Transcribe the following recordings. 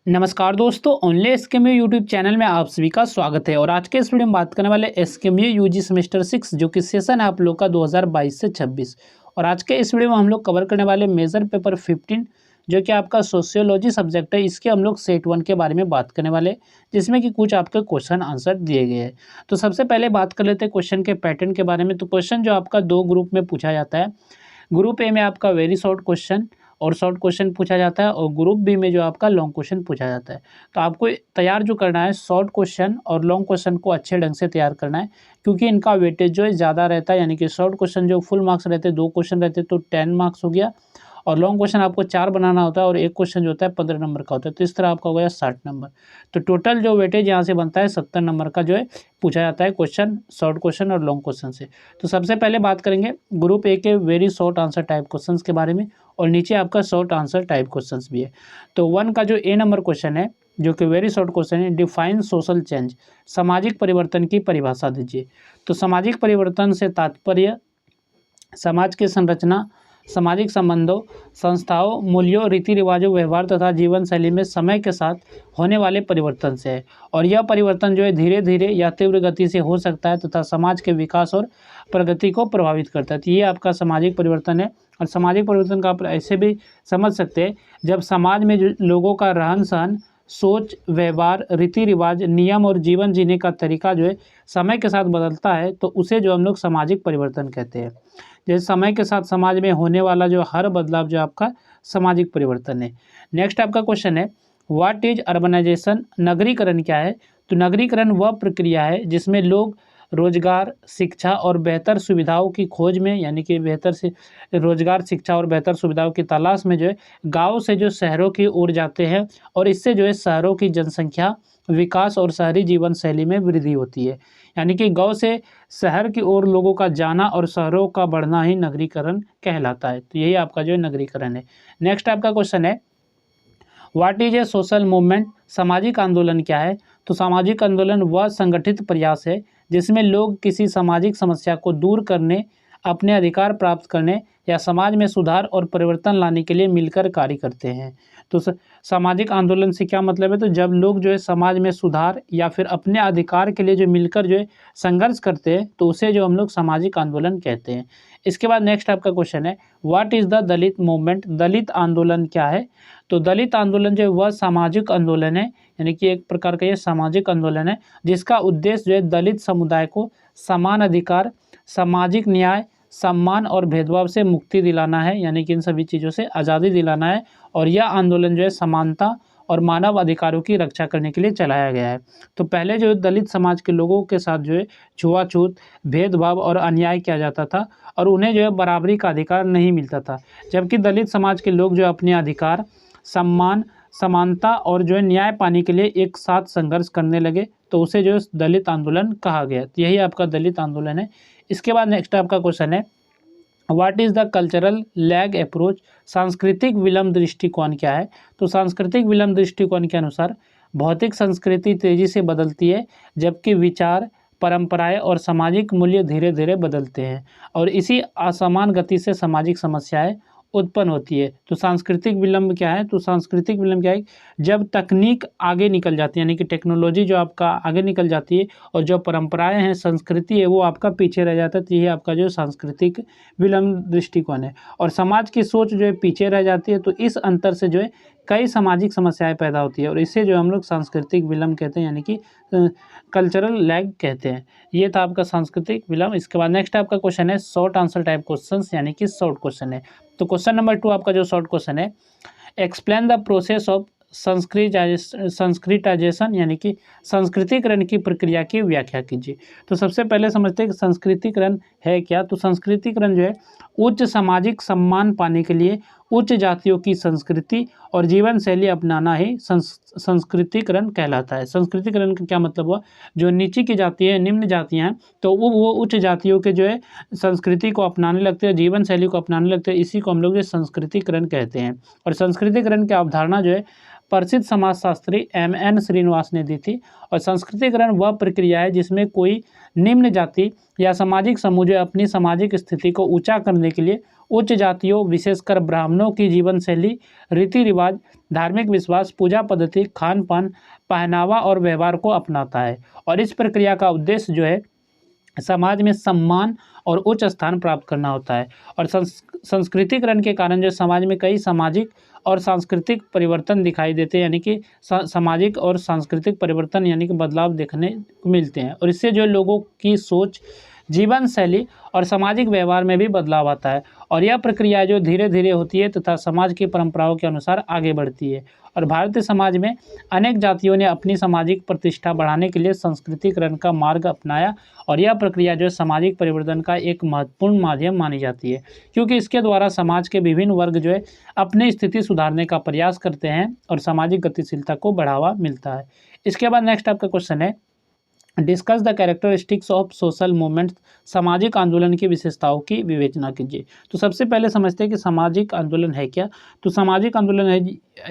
नमस्कार दोस्तों, only एसकेएमयू YouTube channel में आप सभी का स्वागत है। और आज के इस वीडियो में बात करने वाले एसकेएमयू यूजी सेमेस्टर 6 जो कि सेशन है आप लोग का 2022 से 26। और आज के इस वीडियो में हम लोग कवर करने वाले मेजर पेपर 15 जो कि आपका सोशियोलॉजी सब्जेक्ट है, इसके हम लोग सेट 1 के बारे में बात करने वाले, जिसमें कि कुछ आपके क्वेश्चन आंसर दिए गए हैं। तो सबसे पहले बात कर लेते हैं क्वेश्चन के पैटर्न के बारे में। तो क्वेश्चन जो आपका दो ग्रुप में पूछा जाता है। ग्रुप ए में आपका वेरी शॉर्ट क्वेश्चन और शॉर्ट क्वेश्चन पूछा जाता है, और ग्रुप बी में जो आपका लॉन्ग क्वेश्चन पूछा जाता है। तो आपको तैयार जो करना है शॉर्ट क्वेश्चन और लॉन्ग क्वेश्चन को अच्छे ढंग से तैयार करना है, क्योंकि इनका वेटेज जो है ज़्यादा रहता है। यानी कि शॉर्ट क्वेश्चन जो फुल मार्क्स रहते हैं, 2 क्वेश्चन रहते हैं तो 10 मार्क्स हो गया, और लॉन्ग क्वेश्चन आपको 4 बनाना होता है और एक क्वेश्चन जो होता है 15 नंबर का होता है। तो इस तरह आपका हो गया 60 नंबर। तो टोटल जो वेटेज यहाँ से बनता है 70 नंबर का जो है पूछा जाता है क्वेश्चन, शॉर्ट क्वेश्चन और लॉन्ग क्वेश्चन से। तो सबसे पहले बात करेंगे ग्रुप ए के very short answer type question के बारे में, और नीचे आपका शॉर्ट आंसर टाइप क्वेश्चन भी है। तो 1 का जो ए नंबर क्वेश्चन है, जो कि वेरी शॉर्ट क्वेश्चन है, डिफाइन सोशल चेंज, सामाजिक परिवर्तन की परिभाषा दीजिए। तो सामाजिक परिवर्तन से तात्पर्य समाज की संरचना, सामाजिक संबंधों, संस्थाओं, मूल्यों, रीति रिवाजों, व्यवहार तथा जीवन शैली में समय के साथ होने वाले परिवर्तन से है। और यह परिवर्तन जो है धीरे धीरे या तीव्र गति से हो सकता है तथा समाज के विकास और प्रगति को प्रभावित करता है। तो ये आपका सामाजिक परिवर्तन है। और सामाजिक परिवर्तन का आप ऐसे भी समझ सकते हैं, जब समाज में जो लोगों का रहन सहन, सोच, व्यवहार, रीति रिवाज, नियम और जीवन जीने का तरीका जो है समय के साथ बदलता है, तो उसे जो हम लोग सामाजिक परिवर्तन कहते हैं। जैसे समय के साथ समाज में होने वाला जो हर बदलाव जो आपका सामाजिक परिवर्तन है। नेक्स्ट आपका क्वेश्चन है, व्हाट इज अर्बनाइजेशन, नगरीकरण क्या है। तो नगरीकरण वह प्रक्रिया है जिसमें लोग रोजगार, शिक्षा और बेहतर सुविधाओं की खोज में, यानी कि बेहतर से रोजगार, शिक्षा और बेहतर सुविधाओं की तलाश में जो है गाँव से जो शहरों की ओर जाते हैं, और इससे जो है शहरों की जनसंख्या, विकास और शहरी जीवन शैली में वृद्धि होती है। यानी कि गाँव से शहर की ओर लोगों का जाना और शहरों का बढ़ना ही नगरीकरण कहलाता है। तो यही आपका जो है नगरीकरण है। नेक्स्ट आपका क्वेश्चन है, what is a social movement, सामाजिक आंदोलन क्या है। तो सामाजिक आंदोलन वह संगठित प्रयास है जिसमें लोग किसी सामाजिक समस्या को दूर करने, अपने अधिकार प्राप्त करने या समाज में सुधार और परिवर्तन लाने के लिए मिलकर कार्य करते हैं। तो सामाजिक आंदोलन से क्या मतलब है, तो जब लोग जो है समाज में सुधार या फिर अपने अधिकार के लिए जो मिलकर जो है संघर्ष करते हैं, तो उसे जो हम लोग सामाजिक आंदोलन कहते हैं। इसके बाद नेक्स्ट आपका क्वेश्चन है, what is the Dalit movement, Dalit आंदोलन क्या है। तो दलित आंदोलन जो है वह सामाजिक आंदोलन है, यानी कि एक प्रकार का ये सामाजिक आंदोलन है जिसका उद्देश्य जो है दलित समुदाय को समान अधिकार, सामाजिक न्याय, सम्मान और भेदभाव से मुक्ति दिलाना है, यानी कि इन सभी चीज़ों से आज़ादी दिलाना है। और यह आंदोलन जो है समानता और मानव अधिकारों की रक्षा करने के लिए चलाया गया है। तो पहले जो दलित समाज के लोगों के साथ जो है छुआछूत, भेदभाव और अन्याय किया जाता था, और उन्हें जो है बराबरी का अधिकार नहीं मिलता था। जबकि दलित समाज के लोग जो अपने अधिकार, सम्मान, समानता और जो है न्याय पाने के लिए एक साथ संघर्ष करने लगे, तो उसे जो है दलित आंदोलन कहा गया। तो यही आपका दलित आंदोलन है। इसके बाद नेक्स्ट आपका क्वेश्चन है, what is the cultural lag approach, सांस्कृतिक विलंब दृष्टिकोण क्या है। तो सांस्कृतिक विलंब दृष्टिकोण के अनुसार भौतिक संस्कृति तेजी से बदलती है, जबकि विचार, परंपराएं और सामाजिक मूल्य धीरे धीरे बदलते हैं, और इसी असमान गति से सामाजिक समस्याएं उत्पन्न होती है। तो सांस्कृतिक विलंब क्या है, तो सांस्कृतिक विलंब क्या है, जब तकनीक आगे निकल जाती है, यानी कि टेक्नोलॉजी जो आपका आगे निकल जाती है, और जो परंपराएं हैं, संस्कृति है, वो आपका पीछे रह जाता है। तो ये आपका जो सांस्कृतिक विलंब दृष्टिकोण है। और समाज की सोच जो है पीछे रह जाती है, तो इस अंतर से जो है कई सामाजिक समस्याएं पैदा होती है, और इसे जो हम लोग सांस्कृतिक विलंब कहते हैं, यानी कि कल्चरल लैग कहते हैं। ये था आपका सांस्कृतिक विलंब। इसके बाद नेक्स्ट आपका क्वेश्चन है शॉर्ट आंसर टाइप क्वेश्चन, यानी कि शॉर्ट क्वेश्चन है। तो क्वेश्चन नंबर 2 आपका जो शॉर्ट क्वेश्चन है, explain the process of Sanskritisation, यानी कि संस्कृतिकरण की प्रक्रिया की व्याख्या कीजिए। तो सबसे पहले समझते हैं कि संस्कृतिकरण है क्या। तो संस्कृतिकरण जो है उच्च सामाजिक सम्मान पाने के लिए उच्च जातियों की संस्कृति और जीवन शैली अपनाना ही संस्कृतिकरण कहलाता है। संस्कृतिकरण का क्या मतलब हुआ, जो नीचे की जाति है, निम्न जातियाँ हैं, तो वो उच्च जातियों के जो है संस्कृति को अपनाने लगते हैं, जीवन शैली को अपनाने लगते हैं। इसी को हम लोग जो संस्कृतिकरण कहते हैं। और संस्कृतिकरण की अवधारणा जो है प्रसिद्ध समाजशास्त्री M.N. श्रीनिवास ने दी थी। और संस्कृतिकरण वह प्रक्रिया है जिसमें कोई निम्न जाति या सामाजिक समूह जो अपनी सामाजिक स्थिति को ऊंचा करने के लिए उच्च जातियों विशेषकर ब्राह्मणों की जीवन शैली, रीति रिवाज, धार्मिक विश्वास, पूजा पद्धति, खान पान, पहनावा और व्यवहार को अपनाता है। और इस प्रक्रिया का उद्देश्य जो है समाज में सम्मान और उच्च स्थान प्राप्त करना होता है। और सांस्कृतिकरण के कारण जो समाज में कई सामाजिक और सांस्कृतिक परिवर्तन दिखाई देते हैं, यानी कि सामाजिक और सांस्कृतिक परिवर्तन यानी कि बदलाव देखने को मिलते हैं। और इससे जो लोगों की सोच, जीवन शैली और सामाजिक व्यवहार में भी बदलाव आता है। और यह प्रक्रिया जो धीरे धीरे होती है तथा समाज की परंपराओं के अनुसार आगे बढ़ती है। और भारतीय समाज में अनेक जातियों ने अपनी सामाजिक प्रतिष्ठा बढ़ाने के लिए सांस्कृतिकरण का मार्ग अपनाया। और यह प्रक्रिया जो सामाजिक परिवर्तन का एक महत्वपूर्ण माध्यम मानी जाती है, क्योंकि इसके द्वारा समाज के विभिन्न वर्ग जो है अपनी स्थिति सुधारने का प्रयास करते हैं और सामाजिक गतिशीलता को बढ़ावा मिलता है। इसके बाद नेक्स्ट आपका क्वेश्चन है, discuss the characteristics of social movements. सामाजिक आंदोलन की विशेषताओं की विवेचना कीजिए। तो सबसे पहले समझते हैं कि सामाजिक आंदोलन है क्या। तो सामाजिक आंदोलन है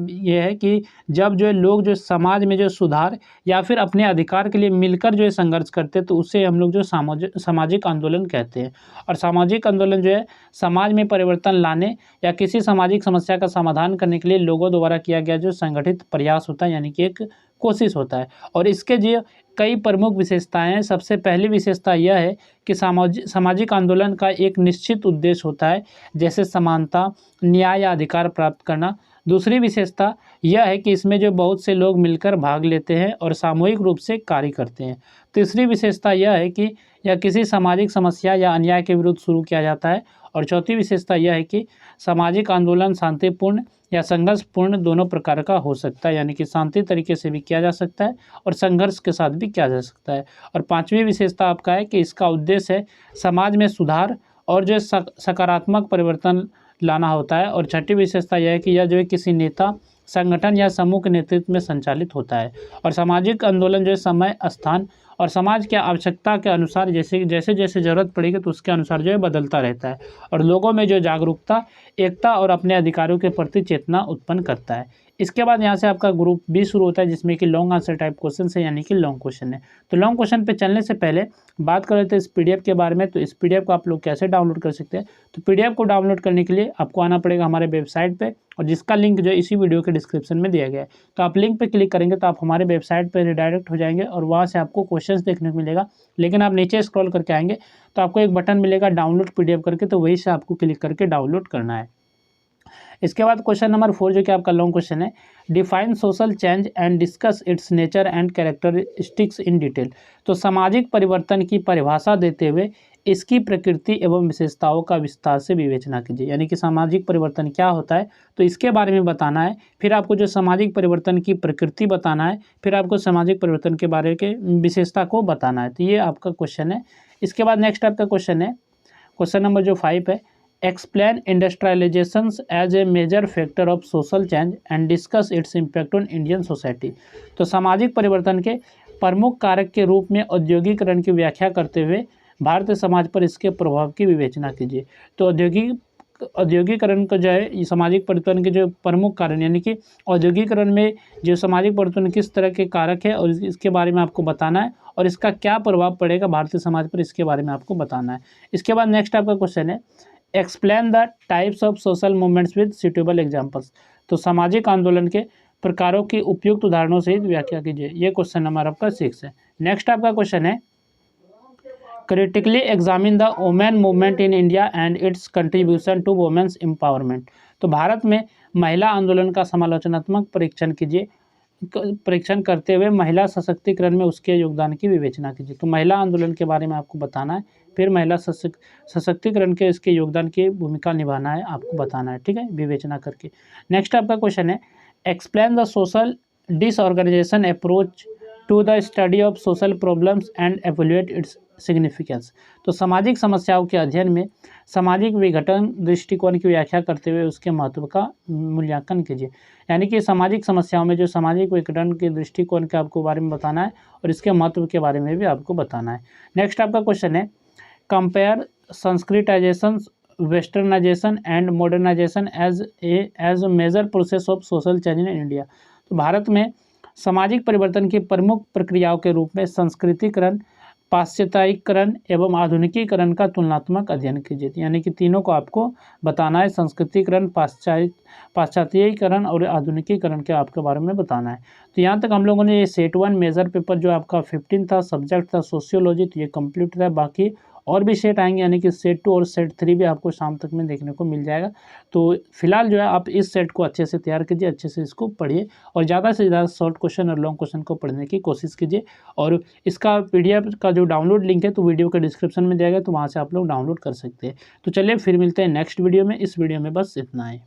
ये है कि जब जो लोग जो समाज में जो सुधार या फिर अपने अधिकार के लिए मिलकर जो है संघर्ष करते हैं, तो उसे हम लोग जो सामाजिक आंदोलन कहते हैं। और सामाजिक आंदोलन जो है समाज में परिवर्तन लाने या किसी सामाजिक समस्या का समाधान करने के लिए लोगों द्वारा किया गया जो संगठित प्रयास होता है, यानी कि एक कोशिश होता है। और इसके जो कई प्रमुख विशेषताएं हैं। सबसे पहली विशेषता यह है कि सामाजिक आंदोलन का एक निश्चित उद्देश्य होता है, जैसे समानता, न्याय या अधिकार प्राप्त करना। दूसरी विशेषता यह है कि इसमें जो बहुत से लोग मिलकर भाग लेते हैं और सामूहिक रूप से कार्य करते हैं। तीसरी विशेषता यह है कि यह किसी सामाजिक समस्या या अन्याय के विरुद्ध शुरू किया जाता है। और चौथी विशेषता यह है कि सामाजिक आंदोलन शांतिपूर्ण या संघर्षपूर्ण दोनों प्रकार का हो सकता है, यानी कि शांति तरीके से भी किया जा सकता है और संघर्ष के साथ भी किया जा सकता है। और पांचवी विशेषता आपका है कि इसका उद्देश्य है समाज में सुधार और जो सकारात्मक परिवर्तन लाना होता है। और छठी विशेषता यह है कि यह जो है किसी नेता, संगठन या समूह के नेतृत्व में संचालित होता है। और सामाजिक आंदोलन जो है समय, स्थान और समाज की आवश्यकता के अनुसार जैसे जैसे ज़रूरत पड़ेगी तो उसके अनुसार जो है बदलता रहता है। और लोगों में जो जागरूकता, एकता और अपने अधिकारों के प्रति चेतना उत्पन्न करता है। इसके बाद यहाँ से आपका ग्रुप बी शुरू होता है, जिसमें कि लॉन्ग आंसर टाइप क्वेश्चन है, यानी कि लॉन्ग क्वेश्चन है। तो लॉन्ग क्वेश्चन पे चलने से पहले बात कर लेते हैं इस पीडीएफ के बारे में। तो इस पीडीएफ को आप लोग कैसे डाउनलोड कर सकते हैं। तो पीडीएफ को डाउनलोड करने के लिए आपको आना पड़ेगा हमारे वेबसाइट पे, और जिसका लिंक जो इसी वीडियो के डिस्क्रिप्शन में दिया गया है। तो आप लिंक पे क्लिक करेंगे तो आप हमारे वेबसाइट पे रिडायरेक्ट हो जाएंगे और वहाँ से आपको क्वेश्चंस देखने को मिलेगा। लेकिन आप नीचे स्क्रॉल करके आएंगे तो आपको एक बटन मिलेगा डाउनलोड पीडीएफ करके, तो वही से आपको क्लिक करके डाउनलोड करना है। इसके बाद क्वेश्चन नंबर 4 जो कि आपका लॉन्ग क्वेश्चन है, define social change and discuss it's nature and characteristics in detail. तो सामाजिक परिवर्तन की परिभाषा देते हुए इसकी प्रकृति एवं विशेषताओं का विस्तार से विवेचना कीजिए। यानी कि सामाजिक परिवर्तन क्या होता है तो इसके बारे में बताना है, फिर आपको जो सामाजिक परिवर्तन की प्रकृति बताना है, फिर आपको सामाजिक परिवर्तन के बारे के विशेषता को बताना है। तो ये आपका क्वेश्चन है। इसके बाद नेक्स्ट आपका क्वेश्चन है, क्वेश्चन नंबर जो 5 है, explain industrialisation as a major factor of social change and discuss its impact on Indian society. तो सामाजिक परिवर्तन के प्रमुख कारक के रूप में औद्योगिकरण की व्याख्या करते हुए भारतीय समाज पर इसके प्रभाव की विवेचना कीजिए। तो औद्योगिकरण का जो है सामाजिक परिवर्तन के जो प्रमुख कारण, यानी कि औद्योगिकरण में जो सामाजिक परिवर्तन किस तरह के कारक है और इसके बारे में आपको बताना है, और इसका क्या प्रभाव पड़ेगा भारतीय समाज पर, इसके बारे में आपको बताना है। इसके बाद नेक्स्ट आपका क्वेश्चन है, explain the types of social movements with suitable examples. तो सामाजिक आंदोलन के प्रकारों की उपयुक्त उदाहरणों से व्याख्या कीजिए। ये क्वेश्चन नंबर आपका 6 है। नेक्स्ट आपका क्वेश्चन है, critically examine the women movement in India and its contribution to women's empowerment. तो भारत में महिला आंदोलन का समालोचनात्मक परीक्षण करते हुए महिला सशक्तिकरण में उसके योगदान की विवेचना कीजिए। तो महिला आंदोलन के बारे में आपको बताना है, फिर महिला सशक्तिकरण के इसके योगदान की भूमिका निभाना है, आपको बताना है, ठीक है, विवेचना करके। नेक्स्ट आपका क्वेश्चन है, explain the social disorganisation approach to the study of social problems and evaluate its significance. तो सामाजिक समस्याओं के अध्ययन में सामाजिक विघटन दृष्टिकोण की व्याख्या करते हुए उसके महत्व का मूल्यांकन कीजिए। यानी कि सामाजिक समस्याओं में जो सामाजिक विघटन के दृष्टिकोण के आपको बारे में बताना है और इसके महत्व के बारे में भी आपको बताना है। नेक्स्ट आपका क्वेश्चन है, compare Sanskritisation, westernisation and modernisation as major process of social change in India. तो भारत में सामाजिक परिवर्तन की प्रमुख प्रक्रियाओं के रूप में संस्कृतिकरण, पाश्चात्य एवं आधुनिकीकरण का तुलनात्मक अध्ययन कीजिए। यानी कि तीनों को आपको बताना है, संस्कृतिकरण, पाश्चात्यीकरण और आधुनिकीकरण के आपके बारे में बताना है। तो यहाँ तक हम लोगों ने ये सेट 1 मेजर पेपर जो आपका 15 था, सब्जेक्ट था सोशियोलॉजी, तो ये कंप्लीट था। बाकी और भी सेट आएंगे, यानी कि सेट 2 और सेट 3 भी आपको शाम तक में देखने को मिल जाएगा। तो फिलहाल जो है आप इस सेट को अच्छे से तैयार कीजिए, अच्छे से इसको पढ़िए और ज़्यादा से ज़्यादा शॉर्ट क्वेश्चन और लॉन्ग क्वेश्चन को पढ़ने की कोशिश कीजिए। और इसका PDF का जो डाउनलोड लिंक है तो वीडियो के डिस्क्रिप्शन में दिया गया, तो वहाँ से आप लोग डाउनलोड कर सकते हैं। तो चलिए फिर मिलते हैं नेक्स्ट वीडियो में। इस वीडियो में बस इतना ही।